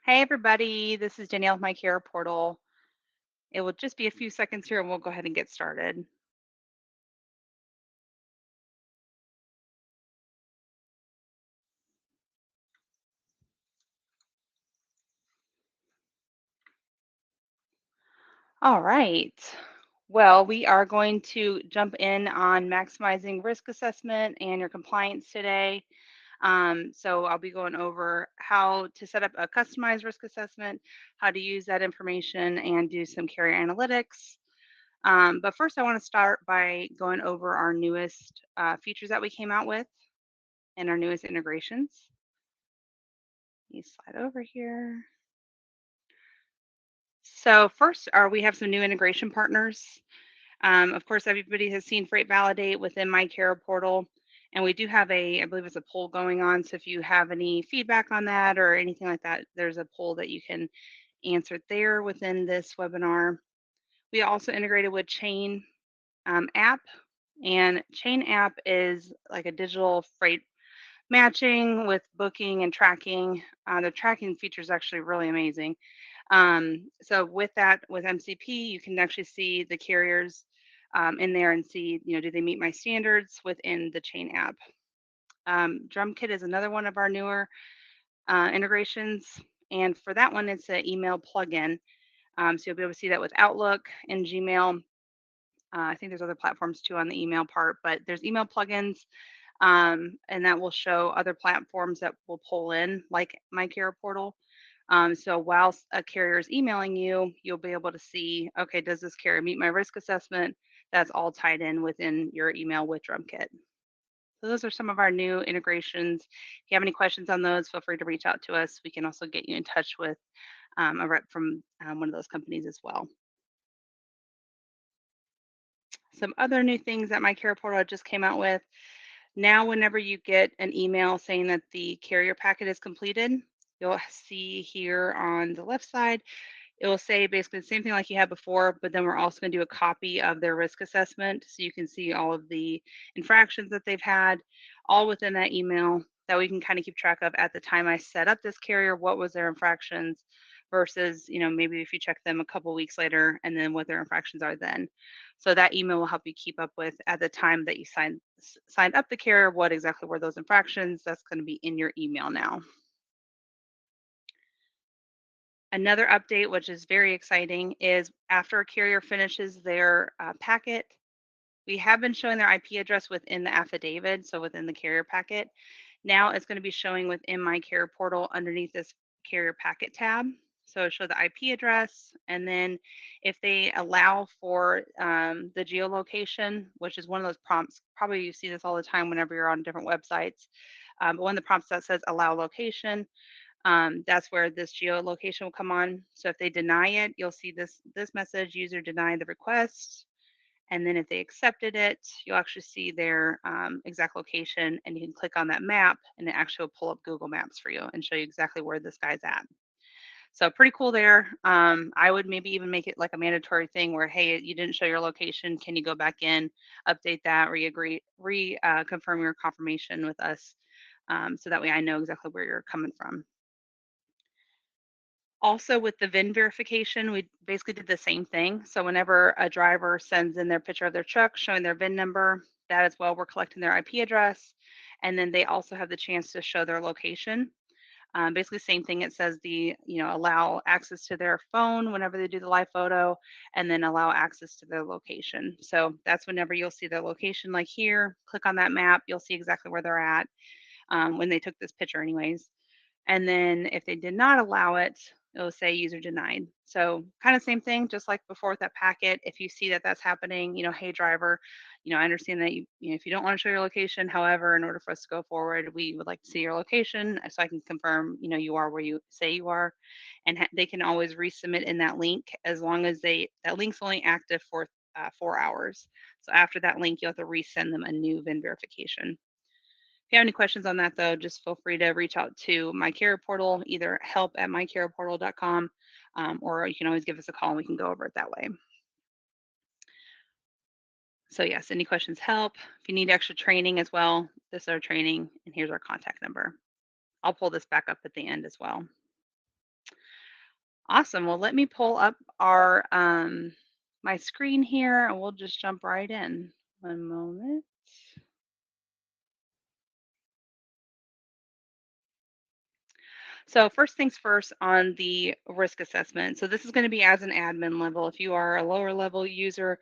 Hey everybody, this is Danielle with MyCarrierPortal. It will just be a few seconds here and we'll go ahead and get started. All right. Well, we are going to jump in on maximizing risk assessment and your compliance today. So I'll be going over how to set up a customized risk assessment, how to use that information, and do some carrier analytics. But first, I want to start by going over our newest features that we came out with and our newest integrations. Let me slide over here. So first, we have some new integration partners. Of course, everybody has seen FreightValidate within MyCarrierPortal, and we do have I believe it's a poll going on. So if you have any feedback on that or anything like that, there's a poll that you can answer there within this webinar. We also integrated with Chain app, and Chain app is like a digital freight matching with booking and tracking. The tracking feature is actually really amazing. So with that, with MCP, you can actually see the carriers in there and see, do they meet my standards within the Chain app. DrumKit is another one of our newer integrations. And for that one, it's an email plugin. So you'll be able to see that with Outlook and Gmail. I think there's other platforms too on the email part, but there's email plugins, and that will show other platforms that will pull in, like MyCarrierPortal. So while a carrier is emailing you, you'll be able to see, okay, does this carrier meet my risk assessment? That's all tied in within your email with DrumKit. So those are some of our new integrations. If you have any questions on those, feel free to reach out to us. We can also get you in touch with a rep from one of those companies as well. Some other new things that MyCarrierPortal just came out with. Now, whenever you get an email saying that the carrier packet is completed, you'll see here on the left side, it will say basically the same thing like you had before, but then we're also going to do a copy of their risk assessment. So you can see all of the infractions that they've had all within that email that we can kind of keep track of at the time I set up this carrier, what was their infractions versus, maybe if you check them a couple weeks later and then what their infractions are then. So that email will help you keep up with at the time that you signed up the carrier, what exactly were those infractions. That's going to be in your email now. Another update, which is very exciting, is after a carrier finishes their packet, we have been showing their IP address within the affidavit, so within the carrier packet. Now it's going to be showing within MyCarrierPortal underneath this carrier packet tab. So show the IP address, and then if they allow for the geolocation, which is one of those prompts, probably you see this all the time whenever you're on different websites, but one of the prompts that says allow location, that's where this geolocation will come on. So if they deny it, you'll see this message, user denied the request. And then if they accepted it, you'll actually see their exact location, and you can click on that map and it actually will pull up Google Maps for you and show you exactly where this guy's at. So pretty cool there. I would maybe even make it like a mandatory thing where, hey, you didn't show your location. Can you go back in, update that, confirm your confirmation with us, so that way I know exactly where you're coming from. Also, with the VIN verification, we basically did the same thing. So whenever a driver sends in their picture of their truck showing their VIN number, that as well, we're collecting their IP address. And then they also have the chance to show their location. Basically, same thing. It says allow access to their phone whenever they do the live photo, and then allow access to their location. So that's whenever you'll see their location, like here, click on that map, you'll see exactly where they're at when they took this picture anyways. And then if they did not allow it, it'll say user denied. So kind of same thing, just like before with that packet. If you see that that's happening, hey driver, I understand that if you don't want to show your location, however, in order for us to go forward, we would like to see your location so I can confirm, you are where you say you are. And they can always resubmit in that link as long as that link's only active for 4 hours. So after that link, you'll have to resend them a new VIN verification. If you have any questions on that, though, just feel free to reach out to MyCarrierPortal, either help@mycarrierportal.com, or you can always give us a call and we can go over it that way. So yes, any questions help. If you need extra training as well, this is our training, and here's our contact number. I'll pull this back up at the end as well. Awesome. Well, let me pull up our my screen here and we'll just jump right in. One moment. So first things first on the risk assessment. So this is going to be as an admin level. If you are a lower level user,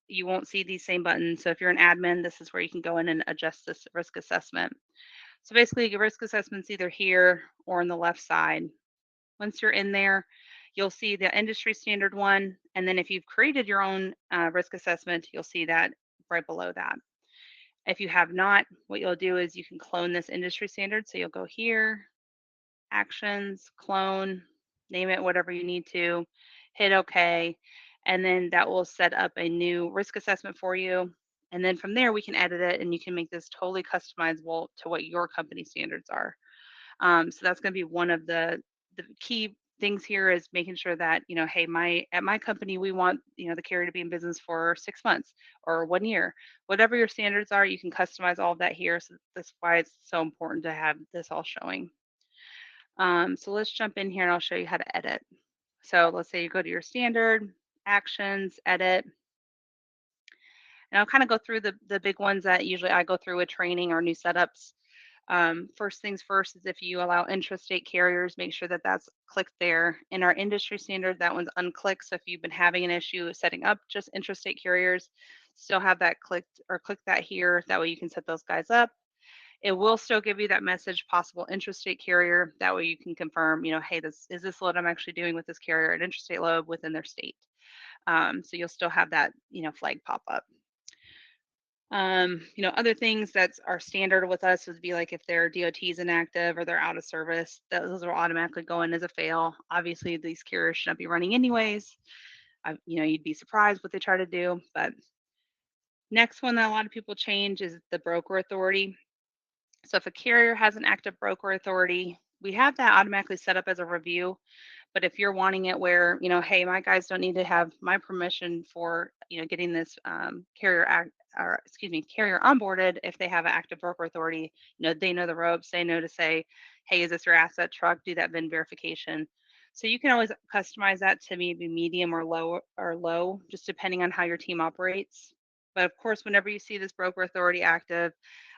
you won't see these same buttons. So if you're an admin, this is where you can go in and adjust this risk assessment. So basically, your risk assessment's either here or on the left side. Once you're in there, you'll see the industry standard one. And then if you've created your own risk assessment, you'll see that right below that. If you have not, what you'll do is you can clone this industry standard. So you'll go here, actions, clone, name it whatever you need to, hit OK. And then that will set up a new risk assessment for you. And then from there, we can edit it and you can make this totally customizable to what your company standards are. So that's going to be one of the key things here is making sure that hey, my at my company we want the carrier to be in business for 6 months or 1 year, whatever your standards are. You can customize all of that here. So that's why it's so important to have this all showing. So let's jump in here and I'll show you how to edit. So let's say you go to your standard actions, edit, and I'll kind of go through the big ones that usually I go through with training or new setups. First things first is if you allow intrastate carriers, make sure that that's clicked there. In our industry standard, that one's unclicked. So if you've been having an issue setting up just intrastate carriers, still have that clicked or click that here. That way you can set those guys up. It will still give you that message, possible intrastate carrier. That way you can confirm, hey, this is this load I'm actually doing with this carrier, an intrastate load within their state. So you'll still have that, flag pop up. Other things that are standard with us would be like if their DOT is inactive or they're out of service, those will automatically go in as a fail. Obviously, these carriers should not be running anyways. You'd be surprised what they try to do. But next one that a lot of people change is the broker authority. So if a carrier has an active broker authority, we have that automatically set up as a review. But if you're wanting it where, hey, my guys don't need to have my permission for, getting this carrier onboarded if they have an active broker authority, they know the ropes, they know to say, hey, is this your asset truck? Do that VIN verification. So you can always customize that to maybe medium or low, just depending on how your team operates. But of course, whenever you see this broker authority active,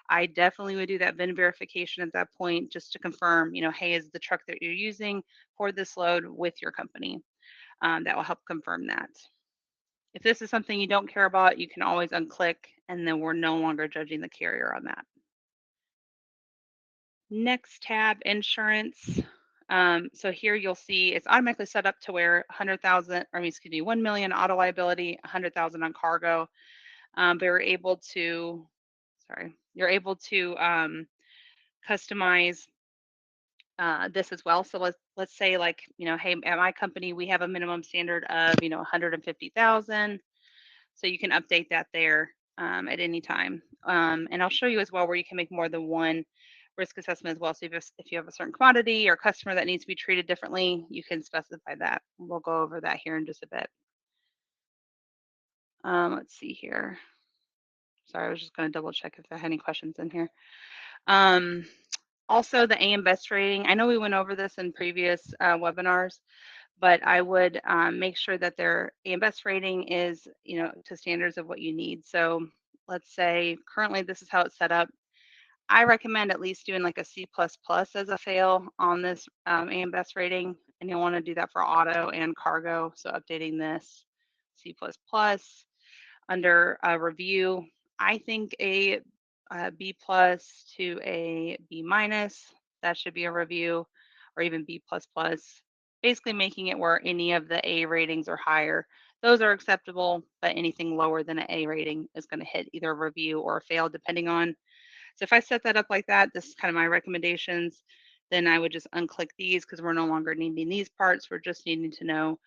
I definitely would do that VIN verification at that point just to confirm, hey, is the truck that you're using for this load with your company? That will help confirm that. If this is something you don't care about, you can always unclick and then we're no longer judging the carrier on that. Next tab, insurance. So here you'll see it's automatically set up to where 100,000, or excuse me, 1 million auto liability, 100,000 on cargo. But you're able to customize this as well. So let's say like, hey, at my company we have a minimum standard of 150,000. So you can update that there at any time. And I'll show you as well where you can make more than one risk assessment as well. So if you have a certain commodity or customer that needs to be treated differently, you can specify that. We'll go over that here in just a bit. Let's see here. Sorry, I was just going to double check if I had any questions in here. Um, Also, the AM Best rating. I know we went over this in previous webinars, but I would make sure that their AM Best rating is, to standards of what you need. So let's say currently this is how it's set up. I recommend at least doing like a C++ as a fail on this AM Best rating, and you'll want to do that for auto and cargo. So updating this C++ under review. I think a B plus to a B minus, that should be a review, or even B plus plus, basically making it where any of the A ratings or higher, those are acceptable, but anything lower than an A rating is going to hit either a review or a fail, depending on. So if I set that up like that, this is kind of my recommendations. Then I would just unclick these because we're no longer needing these parts. We're just needing to know,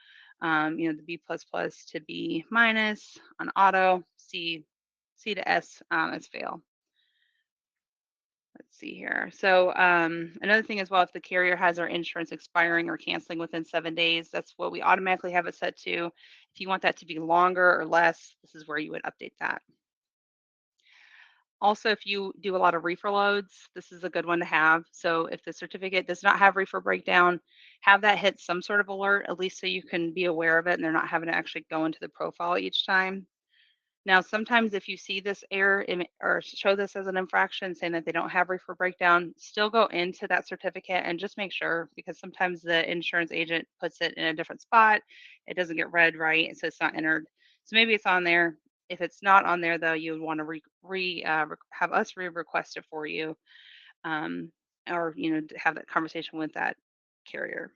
the B plus plus to B minus on auto, C to S as fail. Let's see here. So another thing as well, if the carrier has our insurance expiring or canceling within 7 days, that's what we automatically have it set to. If you want that to be longer or less, this is where you would update that. Also, if you do a lot of reefer loads, this is a good one to have. So if the certificate does not have reefer breakdown, have that hit some sort of alert, at least so you can be aware of it and they're not having to actually go into the profile each time. Now, sometimes if you see this error or show this as an infraction saying that they don't have reefer breakdown, still go into that certificate and just make sure, because sometimes the insurance agent puts it in a different spot. It doesn't get read right, so it's not entered. So maybe it's on there. If it's not on there, though, you would want to have us request it for you, um, or have that conversation with that carrier.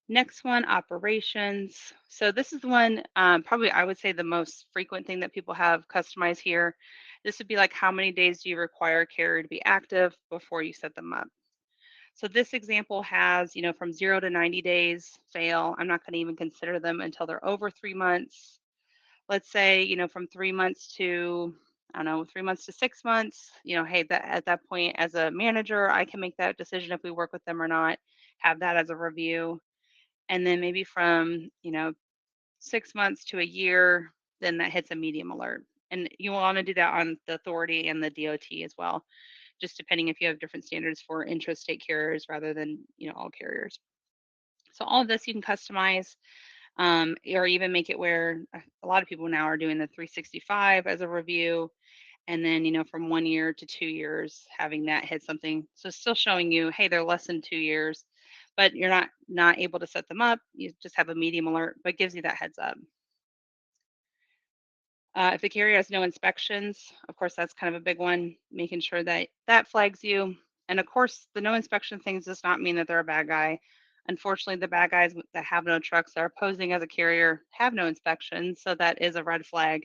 Next one, operations. So this is the one, probably I would say the most frequent thing that people have customized here. This would be like, how many days do you require a carrier to be active before you set them up? So this example has, from 0 to 90 days fail. I'm not going to even consider them until they're over 3 months. Let's say, from 3 months to, I don't know, 3 months to 6 months, hey, that at that point as a manager, I can make that decision if we work with them or not, have that as a review. And then maybe from, 6 months to a year, then that hits a medium alert. And you want to do that on the authority and the DOT as well, just depending if you have different standards for intrastate carriers rather than, all carriers. So all of this you can customize, or even make it where a lot of people now are doing the 365 as a review. And then, from 1 year to 2 years, having that hit something. So still showing you, hey, they're less than 2 years, but you're not able to set them up. You just have a medium alert, but gives you that heads up. If the carrier has no inspections, of course, that's kind of a big one, making sure that that flags you. And of course, the no inspection things does not mean that they're a bad guy. Unfortunately, the bad guys that have no trucks that are posing as a carrier have no inspections, so that is a red flag.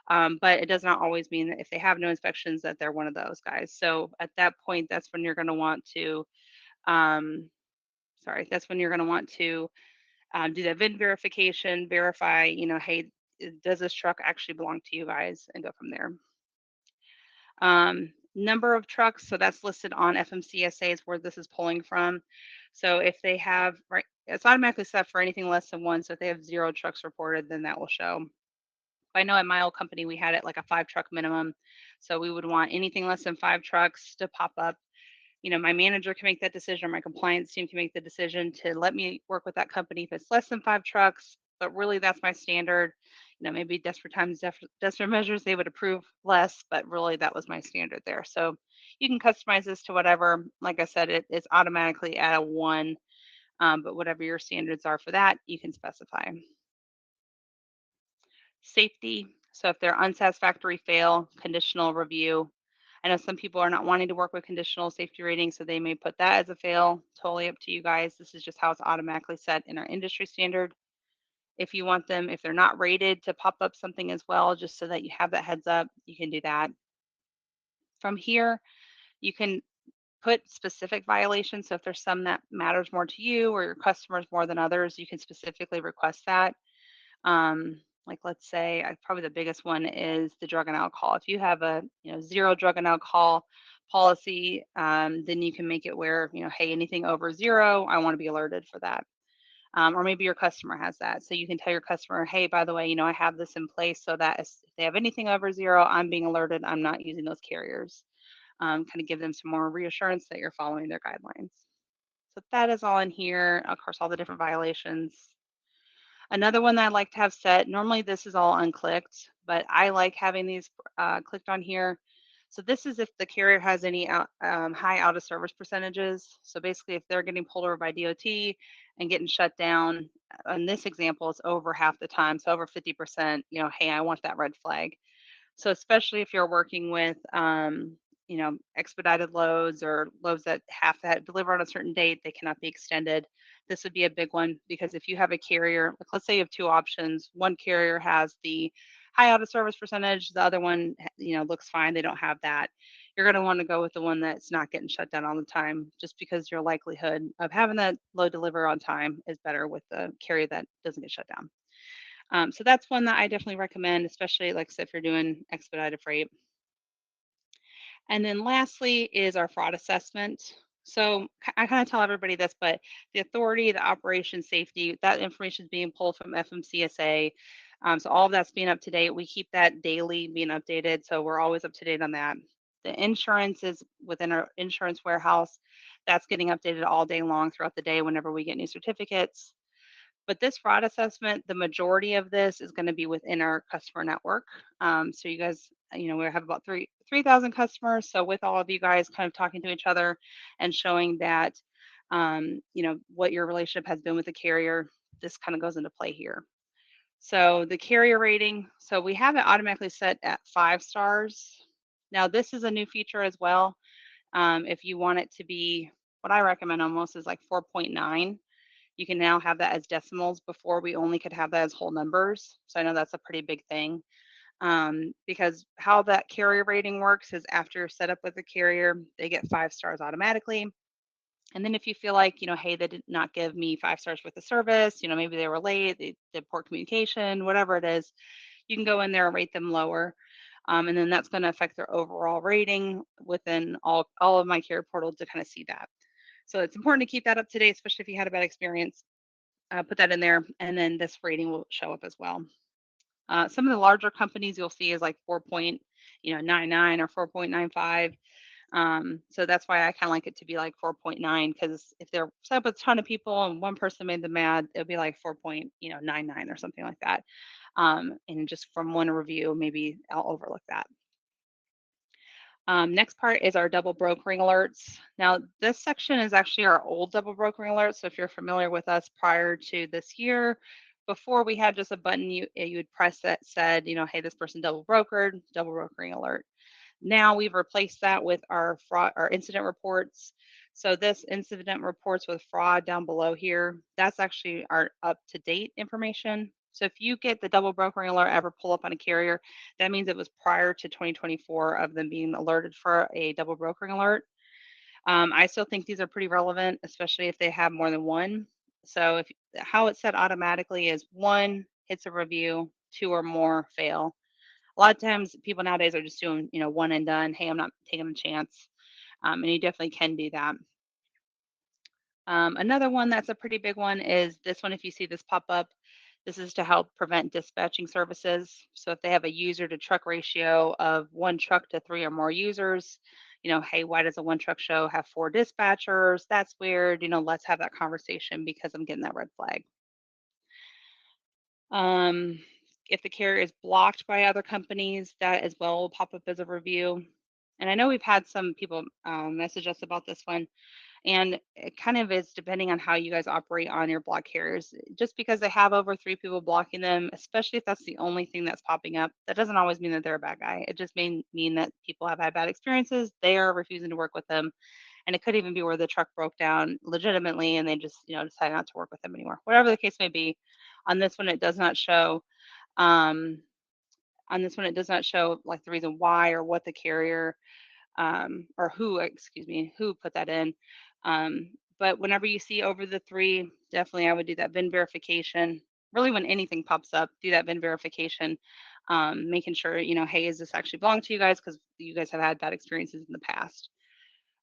But it does not always mean that if they have no inspections that they're one of those guys. So at that point, that's when you're going to want to, um, that's when you're going to want to do that VIN verification, verify, hey, does this truck actually belong to you guys, and go from there. Number of trucks, so that's listed on FMCSA is where this is pulling from. So if they have, right, it's automatically set for anything less than one. So if they have 0 trucks reported, then that will show. I know at my old company, we had it like a 5 truck minimum. So we would want anything less than 5 trucks to pop up. My manager can make that decision, or my compliance team can make the decision to let me work with that company if it's less than 5 trucks. But really, that's my standard. Maybe desperate times, desperate measures, they would approve less, but really that was my standard there. So you can customize this to whatever. Like I said, it's automatically at a 1, but whatever your standards are for that, you can specify. Safety. So if they're unsatisfactory fail, conditional review. I know some people are not wanting to work with conditional safety ratings, so they may put that as a fail. Totally up to you guys. This is just how it's automatically set in our industry standard. If you want them, if they're not rated, to pop up something as well, just so that you have that heads up, you can do that. From here, you can put specific violations. So if there's some that matters more to you or your customers more than others, you can specifically request that. Like let's say, probably the biggest one is the drug and alcohol. If you have a 0 drug and alcohol policy, then you can make it where, hey, anything over 0, I want to be alerted for that. Or maybe your customer has that, so you can tell your customer, hey, by the way, I have this in place so that if they have anything over 0, I'm being alerted. I'm not using those carriers. Kind of give them some more reassurance that you're following their guidelines. So that is all in here. Of course, all the different violations. Another one that I like to have set, normally this is all unclicked, but I like having these clicked on here. So this is if the carrier has any high out of service percentages. So basically if they're getting pulled over by DOT and getting shut down, in this example, it's over half the time. So over 50%, hey, I want that red flag. So especially if you're working with, expedited loads or loads that have to deliver on a certain date, they cannot be extended. This would be a big one because if you have a carrier, like let's say you have 2 options, one carrier has the high out of service percentage, the other one, looks fine, they don't have that. You're going to want to go with the one that's not getting shut down all the time, just because your likelihood of having that load deliver on time is better with the carrier that doesn't get shut down. So that's one that I definitely recommend, especially like I said, if you're doing expedited freight. And then lastly is our fraud assessment. So I kind of tell everybody this, but the authority, the operation safety, that information is being pulled from FMCSA. So all of that's being up to date. We keep that daily being updated, so we're always up to date on that. The insurance is within our insurance warehouse. That's getting updated all day long throughout the day whenever we get new certificates. But this fraud assessment, the majority of this is going to be within our customer network. So you guys, we have about 3,000 customers. So with all of you guys kind of talking to each other and showing that, what your relationship has been with the carrier, this kind of goes into play here. So the carrier rating, so we have it automatically set at 5 stars. Now this is a new feature as well. If you want it to be, what I recommend almost is like 4.9. You can now have that as decimals. Before we only could have that as whole numbers. So I know that's a pretty big thing. Because how that carrier rating works is after you're set up with the carrier, they get 5 stars automatically. And then if you feel like, hey, they did not give me 5 stars worth of service, maybe they were late, they did poor communication, whatever it is, you can go in there and rate them lower. And then that's going to affect their overall rating within all of my carrier portal to kind of see that. So it's important to keep that up to date, especially if you had a bad experience. Put that in there, and then this rating will show up as well. Some of the larger companies you'll see is like 4.99 or 4.95. So that's why I kind of like it to be like 4.9, because if they're set up with a ton of people and one person made them mad, it'll be like 4.99 or something like that. And just from one review, maybe I'll overlook that. Next part is our double brokering alerts. Now, this section is actually our old double brokering alerts. So if you're familiar with us prior to this year, before we had just a button you would press that said, hey, this person double brokered, double brokering alert. Now we've replaced that with our fraud, our incident reports. So this incident reports with fraud down below here, that's actually our up-to-date information. So if you get the double brokering alert ever pull up on a carrier, that means it was prior to 2024 of them being alerted for a double brokering alert. I still think these are pretty relevant, especially if they have more than one. So if how it's set automatically is 1 hits a review, 2 or more fail. A lot of times people nowadays are just doing, one and done. Hey, I'm not taking a chance. And you definitely can do that. Another one that's a pretty big one is this one. If you see this pop up, this is to help prevent dispatching services. So if they have a user to truck ratio of 1 truck to 3 or more users, hey, why does a 1 truck show have 4 dispatchers? That's weird. Let's have that conversation because I'm getting that red flag. Um, if the carrier is blocked by other companies, that as well will pop up as a review. And I know we've had some people message us about this one, and it kind of is depending on how you guys operate on your block carriers. Just because they have over 3 people blocking them, especially if that's the only thing that's popping up, that doesn't always mean that they're a bad guy. It just may mean that people have had bad experiences. They are refusing to work with them. And it could even be where the truck broke down legitimately and they just, decided not to work with them anymore. Whatever the case may be, on this one, it does not show. Um, on this one, it does not show like the reason why or what the carrier or who, excuse me, who put that in. But whenever you see over the 3, definitely I would do that VIN verification. Really, when anything pops up, do that VIN verification, making sure, hey, is this actually belong to you guys? Because you guys have had bad experiences in the past.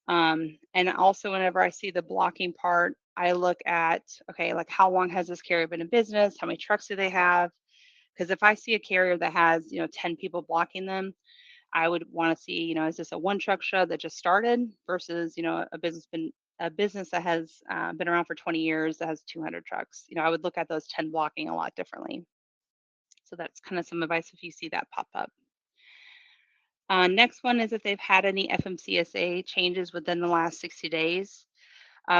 And also, whenever I see the blocking part, I look at, okay, like how long has this carrier been in business? How many trucks do they have? Because if I see a carrier that has, 10 people blocking them, I would want to see, is this a 1 truck show that just started versus, a business that has been around for 20 years that has 200 trucks. I would look at those 10 blocking a lot differently. So that's kind of some advice if you see that pop up. Next one is if they've had any FMCSA changes within the last 60 days.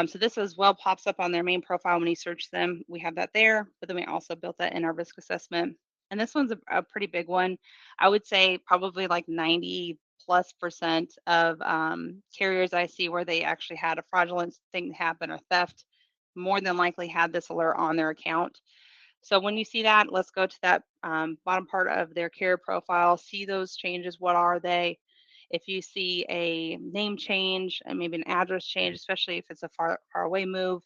So this as well pops up on their main profile when you search them. We have that there, but then we also built that in our risk assessment. And this one's a pretty big one. I would say probably like 90+% of carriers I see where they actually had a fraudulent thing happen or theft more than likely had this alert on their account. So when you see that, let's go to that bottom part of their carrier profile, see those changes. What are they? If you see a name change and maybe an address change, especially if it's a far away move,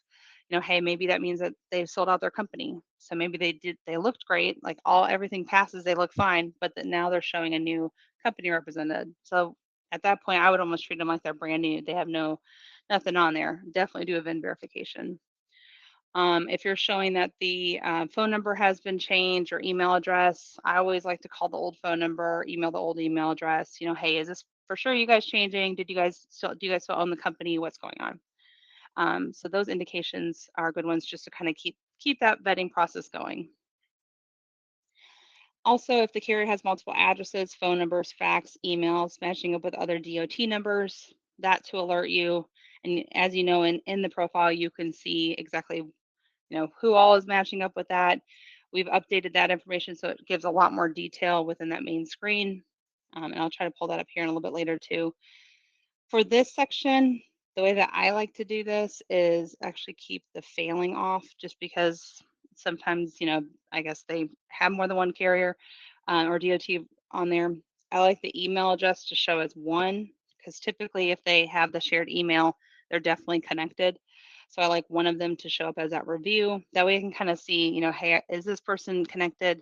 hey, maybe that means that they've sold out their company. So maybe they looked great, like everything passes, they look fine, but that now they're showing a new company represented. So at that point, I would almost treat them like they're brand new. They have nothing on there. Definitely do a VIN verification. If you're showing that the phone number has been changed or email address, I always like to call the old phone number, email the old email address. Hey, is this for sure you guys changing? Do you guys still own the company? What's going on? So those indications are good ones just to kind of keep that vetting process going. Also, if the carrier has multiple addresses, phone numbers, fax, emails, matching up with other DOT numbers, that to alert you. And as you know, in the profile, you can see exactly who all is matching up with that. We've updated that information so it gives a lot more detail within that main screen. And I'll try to pull that up here in a little bit later too. For this section, the way that I like to do this is actually keep the failing off just because sometimes, I guess they have more than one carrier or DOT on there. I like the email address to show as one because typically if they have the shared email, they're definitely connected. So I like one of them to show up as that review. That way I can kind of see, hey, is this person connected?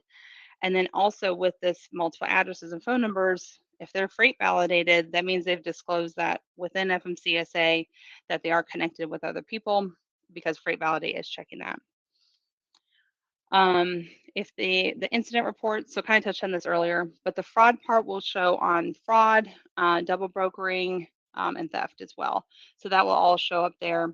And then also with this multiple addresses and phone numbers, if they're freight validated, that means they've disclosed that within FMCSA that they are connected with other people because Freight Validate is checking that. If the incident report, so kind of touched on this earlier, but the fraud part will show on fraud, double brokering, and theft as well. So that will all show up there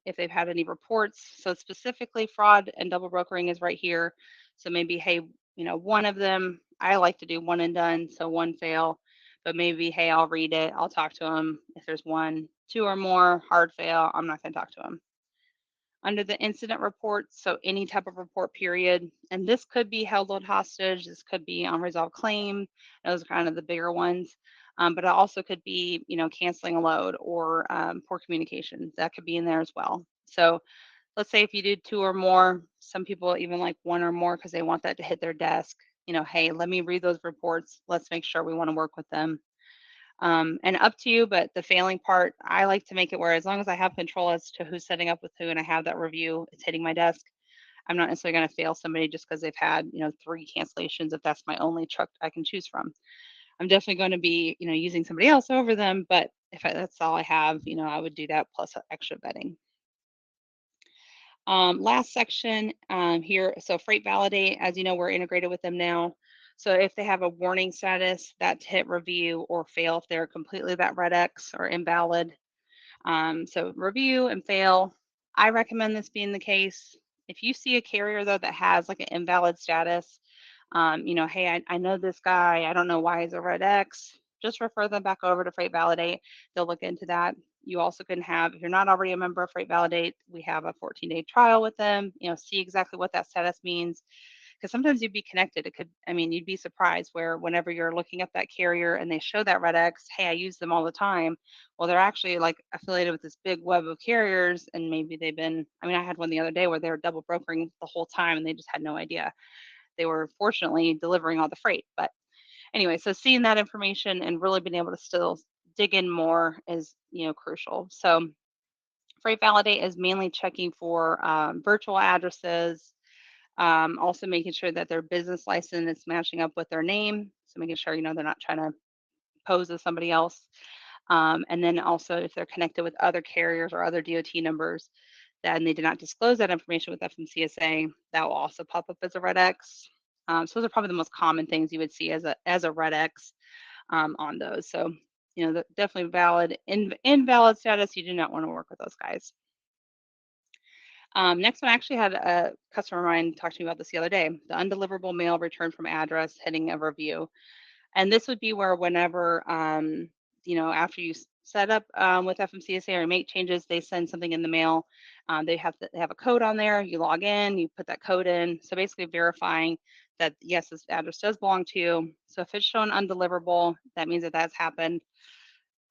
if they've had any reports. So specifically fraud and double brokering is right here. So maybe, hey, one of them, I like to do one and done, so one fail, but maybe, hey, I'll read it, I'll talk to them. If there's one, two or more, hard fail, I'm not going to talk to them. Under the incident report, so any type of report period, and this could be held on hostage, this could be unresolved claim, those are kind of the bigger ones. But it also could be, canceling a load or poor communication. That could be in there as well. So let's say if you do two or more, some people even like one or more because they want that to hit their desk. Hey, let me read those reports. Let's make sure we want to work with them. And up to you, but the failing part, I like to make it where as long as I have control as to who's setting up with who and I have that review, it's hitting my desk. I'm not necessarily going to fail somebody just because they've had, three cancellations if that's my only truck I can choose from. I'm definitely going to be, using somebody else over them, but if that's all I have, I would do that plus extra vetting. Last section here, so Freight Validate, as you know, we're integrated with them now. So if they have a warning status, that's hit review or fail if they're completely that red X or invalid. So review and fail. I recommend this being the case. If you see a carrier though that has like an invalid status, hey, I know this guy. I don't know why he's a red X. Just refer them back over to Freight Validate. They'll look into that. You also can have, if you're not already a member of Freight Validate, we have a 14-day trial with them. See exactly what that status means. Because sometimes you'd be connected. You'd be surprised where whenever you're looking up that carrier and they show that red X, hey, I use them all the time. Well, they're actually like affiliated with this big web of carriers, and maybe they've been. I had one the other day where they were double brokering the whole time, and they just had no idea. They were fortunately delivering all the freight. But anyway, so seeing that information and really being able to still dig in more is, crucial. So Freight Validate is mainly checking for virtual addresses, also making sure that their business license is matching up with their name. So making sure, they're not trying to pose as somebody else. And then also if they're connected with other carriers or other DOT numbers, then they did not disclose that information with FMCSA, that will also pop up as a red X. So those are probably the most common things you would see as a red X on those. So, definitely valid. Invalid status, you do not want to work with those guys. Next one, I actually had a customer of mine talk to me about this the other day. The undeliverable mail returned from address heading a review. And this would be where whenever, after you set up with FMCSA or make changes, they send something in the mail. They have a code on there. You log in, you put that code in. So basically verifying that, yes, this address does belong to you. So if it's shown undeliverable, that means that that's happened.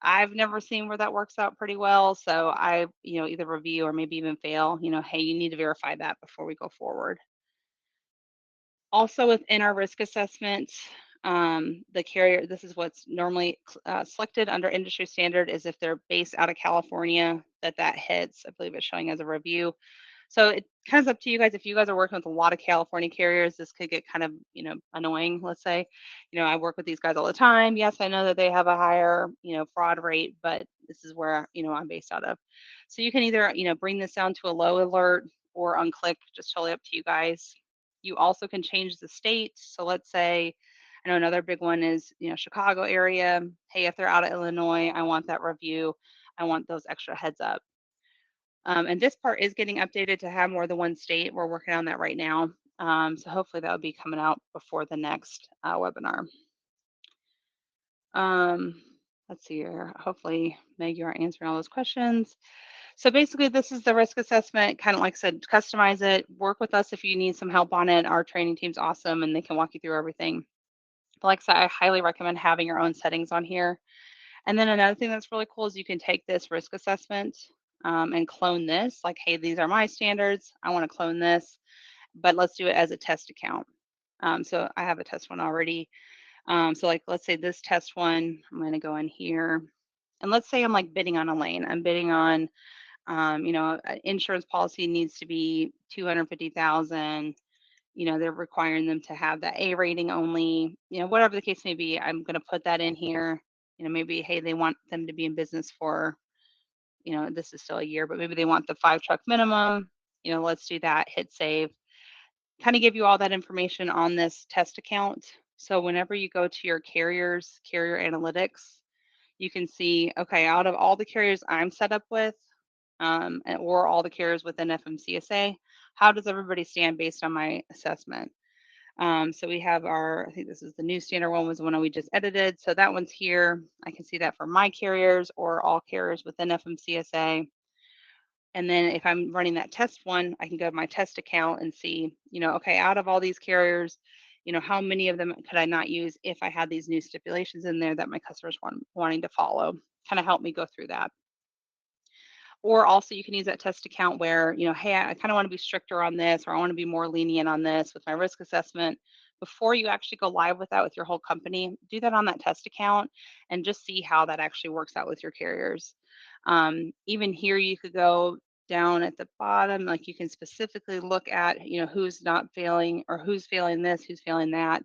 I've never seen where that works out pretty well. So I, either review or maybe even fail, hey, you need to verify that before we go forward. Also within our risk assessment, the carrier, this is what's normally selected under industry standard is if they're based out of California, that hits. I believe it's showing as a review. So it kind of up to you guys. If you guys are working with a lot of California carriers, this could get kind of, annoying, let's say. I work with these guys all the time. Yes, I know that they have a higher, fraud rate, but This is where, I'm based out of. So you can either, bring this down to a low alert or unclick, just totally up to you guys. You also can change the state. So let's say, I know another big one is, Chicago area. Hey, if they're out of Illinois, I want that review. I want those extra heads up. And this part is getting updated to have more than one state. We're working on that right now. So hopefully that will be coming out before the next webinar. Um, let's see here. Hopefully, Meg, you are answering all those questions. So basically, this is the risk assessment. Kind of like I said, customize it. Work with us if you need some help on it. Our training team's awesome, and they can walk you through everything. But like I said, I highly recommend having your own settings on here. And then another thing that's really cool is you can take this risk assessment and clone this. Like, hey, these are my standards. I want to clone this, but let's do it as a test account. So I have a test one already. So like, let's say this test one, I'm going to go in here. And let's say I'm like bidding on a lane. I'm bidding on, an insurance policy needs to be 250,000. They're requiring them to have that A rating only, whatever the case may be. I'm going to put that in here. Maybe, hey, they want them to be in business for, this is still a year, but maybe they want the 5 truck minimum. Let's do that, hit save. Kind of give you all that information on this test account. So whenever you go to your carrier analytics, you can see, okay, out of all the carriers I'm set up with, or all the carriers within FMCSA, how does everybody stand based on my assessment? So we have I think this is the new standard one, was the one we just edited. So that one's here. I can see that for my carriers or all carriers within FMCSA. And then if I'm running that test one, I can go to my test account and see, okay, out of all these carriers, how many of them could I not use if I had these new stipulations in there that my customers wanting to follow? Kind of help me go through that. Or also you can use that test account where, hey, I kind of want to be stricter on this, or I want to be more lenient on this with my risk assessment. Before you actually go live with that with your whole company, do that on that test account and just see how that actually works out with your carriers. Even here, you could go down at the bottom, like you can specifically look at, who's not failing or who's failing this, who's failing that.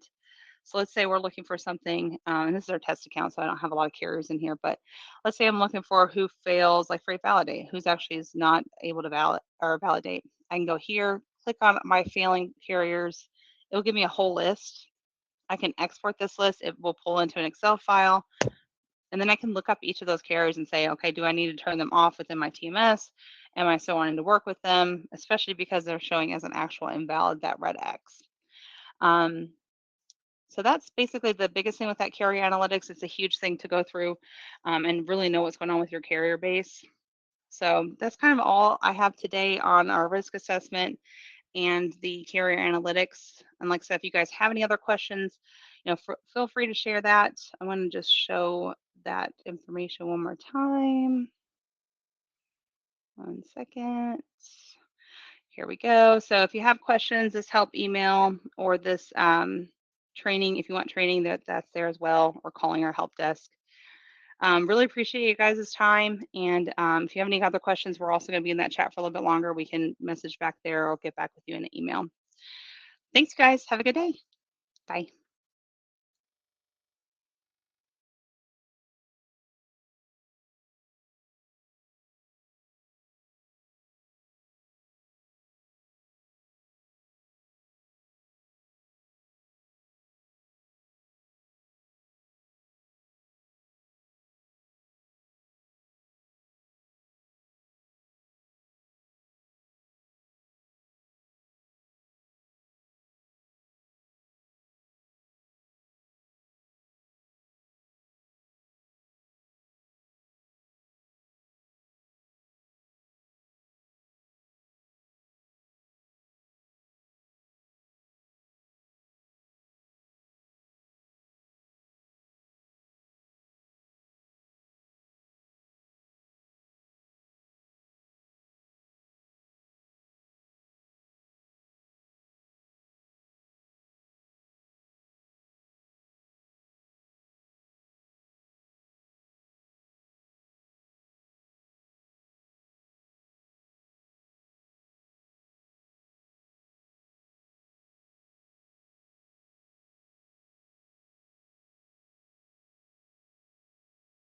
So let's say we're looking for something, and this is our test account, so I don't have a lot of carriers in here, but let's say I'm looking for who fails like FreightValidate, who's actually is not able to validate. I can go here, click on my failing carriers. It'll give me a whole list. I can export this list. It will pull into an Excel file. And then I can look up each of those carriers and say, okay, do I need to turn them off within my TMS? Am I still wanting to work with them? Especially because they're showing as an actual invalid, that red X. So that's basically the biggest thing with that carrier analytics. It's a huge thing to go through and really know what's going on with your carrier base. So that's kind of all I have today on our risk assessment and the carrier analytics. And like I said, if you guys have any other questions, feel free to share that. I want to just show that information one more time. 1 second. Here we go. So if you have questions, this help email or this training, if you want training, that's there as well, or calling our help desk. Really appreciate you guys' time. And if you have any other questions, we're also going to be in that chat for a little bit longer. We can message back there or get back with you in an email. Thanks, guys. Have a good day. Bye.